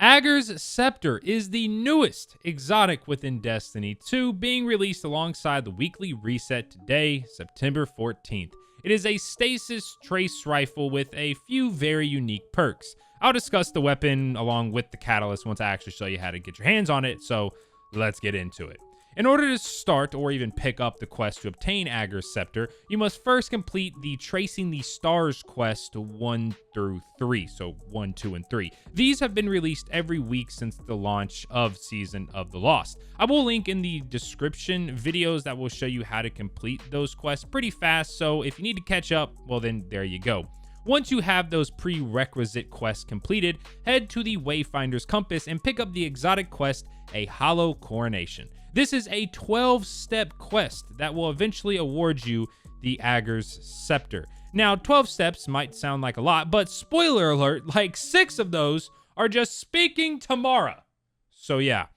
AGER'S Scepter is the newest exotic within Destiny 2, being released alongside the weekly reset today, September 14th. It is a stasis trace rifle with a few very unique perks. I'll discuss the weapon along with the catalyst once I actually show you how to get your hands on it, so let's get into it. In order to start or even pick up the quest to obtain AGER'S Scepter, you must first complete the Tracing the Stars quest 1 through 3, so 1, 2, and 3. These have been released every week since the launch of Season of the Lost. I will link in the description videos that will show you how to complete those quests pretty fast, so if you need to catch up, well then there you go. Once you have those prerequisite quests completed, head to the Wayfinder's Compass and pick up the exotic quest, A Hollow Coronation. This is a 12-step quest that will eventually award you the AGER'S Scepter. Now, 12 steps might sound like a lot, but spoiler alert, like 6 of those are just speaking to Mara. So yeah,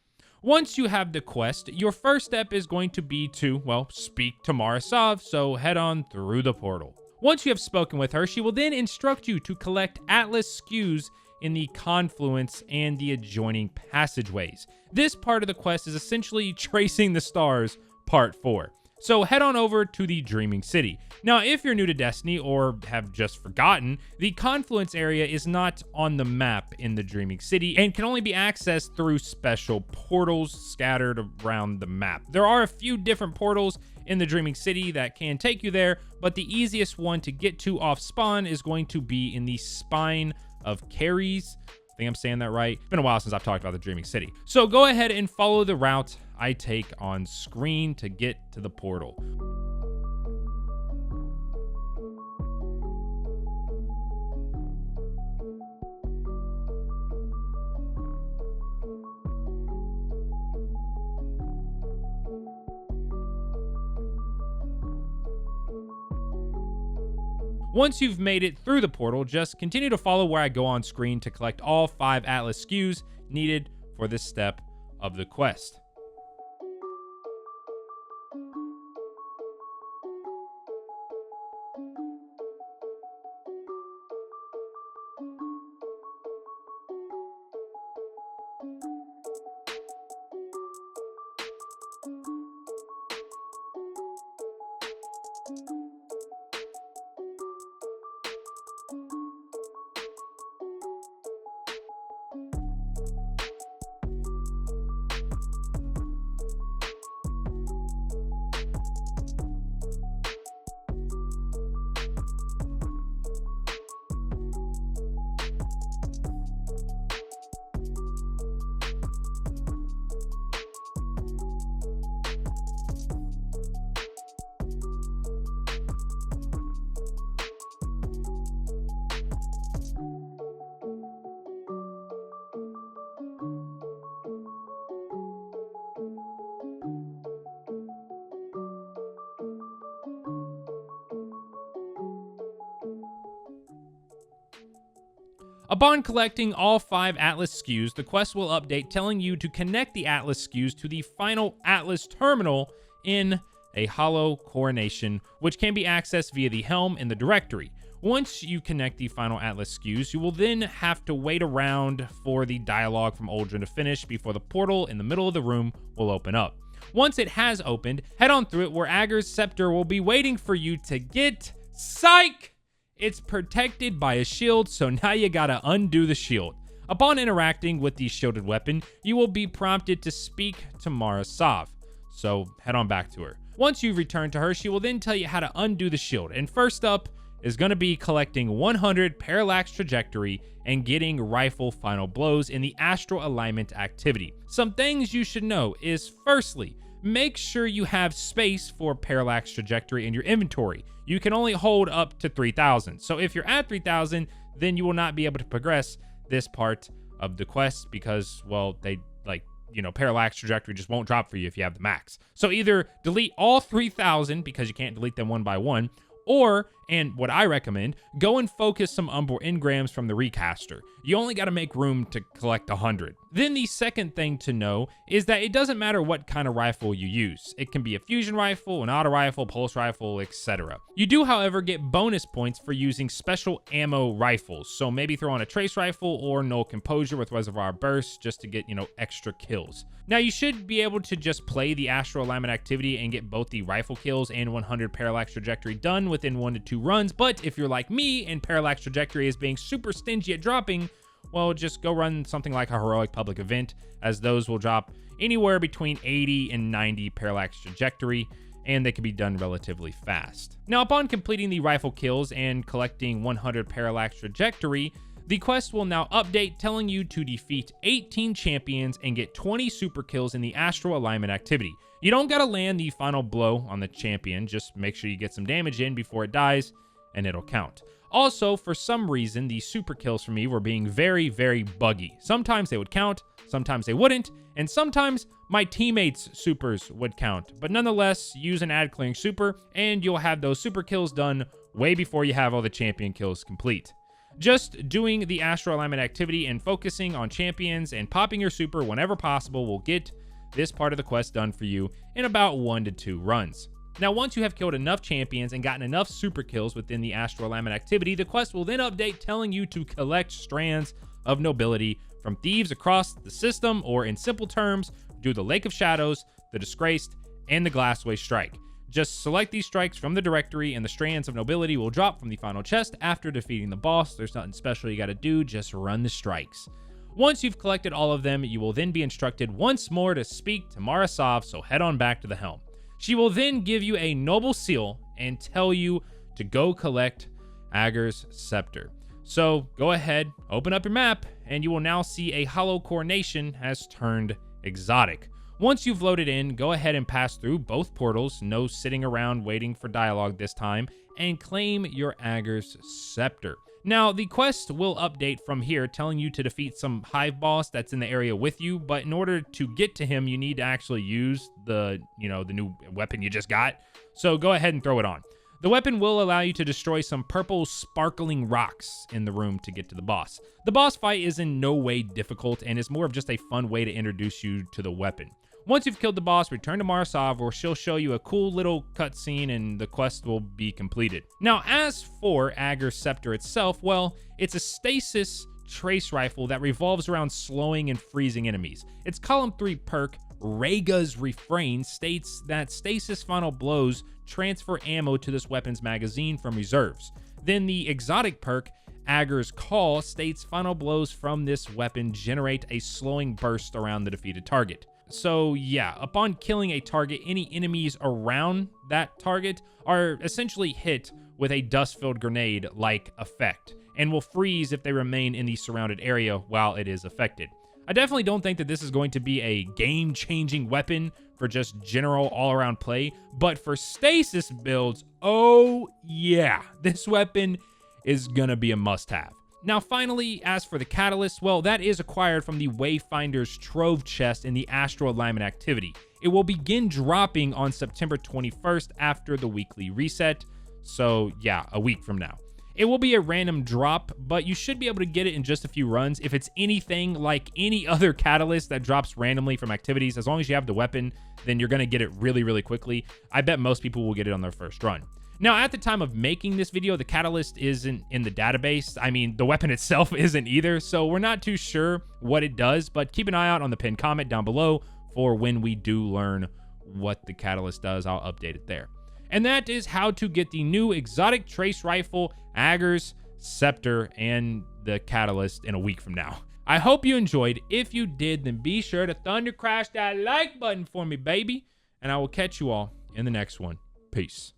once you have the quest, your first step is going to be to, well, speak to Mara Sov, so head on through the portal. Once you have spoken with her, she will then instruct you to collect Atlas Skews in the Confluence and the adjoining passageways. This part of the quest is essentially Tracing the Stars Part 4. So head on over to the Dreaming City. Now, if you're new to Destiny or have just forgotten, the Confluence area is not on the map in the Dreaming City and can only be accessed through special portals scattered around the map. There are a few different portals in the Dreaming City that can take you there, but the easiest one to get to off spawn is going to be in the Spine of Caries. I think I'm saying that right. It's been a while since I've talked about the Dreaming City. So go ahead and follow the route I take on screen to get to the portal. Once you've made it through the portal, just continue to follow where I go on screen to collect all 5 Atlas Skews needed for this step of the quest. Upon collecting all 5 Atlas Skews, the quest will update telling you to connect the Atlas Skews to the final Atlas terminal in A Hollow Coronation, which can be accessed via the helm in the directory. Once you connect the final Atlas Skews, you will then have to wait around for the dialogue from Uldren to finish before the portal in the middle of the room will open up. Once it has opened, head on through it where AGER'S Scepter will be waiting for you to get. Psych! It's protected by a shield, so now you gotta undo the shield. Upon interacting with the shielded weapon, you will be prompted to speak to Mara Sov, so head on back to her. Once you've returned to her, she will then tell you how to undo the shield, and first up is going to be collecting 100 Parallax Trajectory and getting rifle final blows in the Astral Alignment activity. Some things you should know is, firstly, make sure you have space for Parallax Trajectory in your inventory. You can only hold up to 3,000. So if you're at 3,000, then you will not be able to progress this part of the quest because, well, Parallax Trajectory just won't drop for you if you have the max. So either delete all 3,000 because you can't delete them one by one, or, and what I recommend, go and focus some Umbral engrams from the Recaster. You only got to make room to collect 100. Then the second thing to know is that it doesn't matter what kind of rifle you use. It can be a fusion rifle, an auto rifle, pulse rifle, etc. You do, however, get bonus points for using special ammo rifles. So maybe throw on a trace rifle or null composure with reservoir burst just to get, extra kills. Now you should be able to just play the astral alignment activity and get both the rifle kills and 100 parallax trajectory done within 1 to 2 runs. But if you're like me and parallax trajectory is being super stingy at dropping, well, just go run something like a heroic public event, as those will drop anywhere between 80 and 90 parallax trajectory, and they can be done relatively fast. Now, upon completing the rifle kills and collecting 100 parallax trajectory, the quest will now update, telling you to defeat 18 champions and get 20 super kills in the astral alignment activity. You don't gotta land the final blow on the champion, just make sure you get some damage in before it dies, and it'll count. Also, for some reason, the super kills for me were being very, very buggy. Sometimes they would count, sometimes they wouldn't, and sometimes my teammates' supers would count. But nonetheless, use an ad clearing super, and you'll have those super kills done way before you have all the champion kills complete. Just doing the astral alignment activity and focusing on champions and popping your super whenever possible will get this part of the quest done for you in about 1 to 2 runs. Now, once you have killed enough champions and gotten enough super kills within the astral alignment activity, the quest will then update telling you to collect Strands of Nobility from thieves across the system, or in simple terms, do the Lake of Shadows, the Disgraced, and the Glassway Strike. Just select these strikes from the directory and the Strands of Nobility will drop from the final chest after defeating the boss. There's nothing special you gotta do, just run the strikes. Once you've collected all of them, you will then be instructed once more to speak to Mara Sov, so head on back to the helm. She will then give you a noble seal and tell you to go collect AGER'S Scepter. So go ahead, open up your map, and you will now see a hollow Coronation has turned exotic. Once you've loaded in, go ahead and pass through both portals, no sitting around waiting for dialogue this time, and claim your AGER'S Scepter. Now, the quest will update from here, telling you to defeat some hive boss that's in the area with you, but in order to get to him, you need to actually use the new weapon you just got. So go ahead and throw it on. The weapon will allow you to destroy some purple sparkling rocks in the room to get to the boss. The boss fight is in no way difficult and is more of just a fun way to introduce you to the weapon. Once you've killed the boss, return to Mara Sov, where she'll show you a cool little cutscene and the quest will be completed. Now, as for AGER'S Scepter itself, well, it's a stasis trace rifle that revolves around slowing and freezing enemies. Its column 3 perk, Rhaega's Refrain, states that stasis final blows transfer ammo to this weapon's magazine from reserves. Then the exotic perk, AGER'S Call, states final blows from this weapon generate a slowing burst around the defeated target. So yeah, upon killing a target, any enemies around that target are essentially hit with a dust-filled grenade-like effect, and will freeze if they remain in the surrounded area while it is affected. I definitely don't think that this is going to be a game-changing weapon for just general all-around play, but for stasis builds, oh yeah, this weapon is gonna be a must-have. Now, finally, as for the catalyst, well, that is acquired from the Wayfinder's Trove chest in the Astral Alignment activity. It will begin dropping on September 21st after the weekly reset, so yeah, a week from now. It will be a random drop, but you should be able to get it in just a few runs. If it's anything like any other catalyst that drops randomly from activities, as long as you have the weapon, then you're gonna get it really, really quickly. I bet most people will get it on their first run. Now, at the time of making this video, the catalyst isn't in the database. I mean, the weapon itself isn't either, so we're not too sure what it does, but keep an eye out on the pinned comment down below for when we do learn what the catalyst does. I'll update it there. And that is how to get the new exotic trace rifle, AGER'S Scepter, and the catalyst in a week from now. I hope you enjoyed. If you did, then be sure to thunder crash that like button for me, baby. And I will catch you all in the next one. Peace.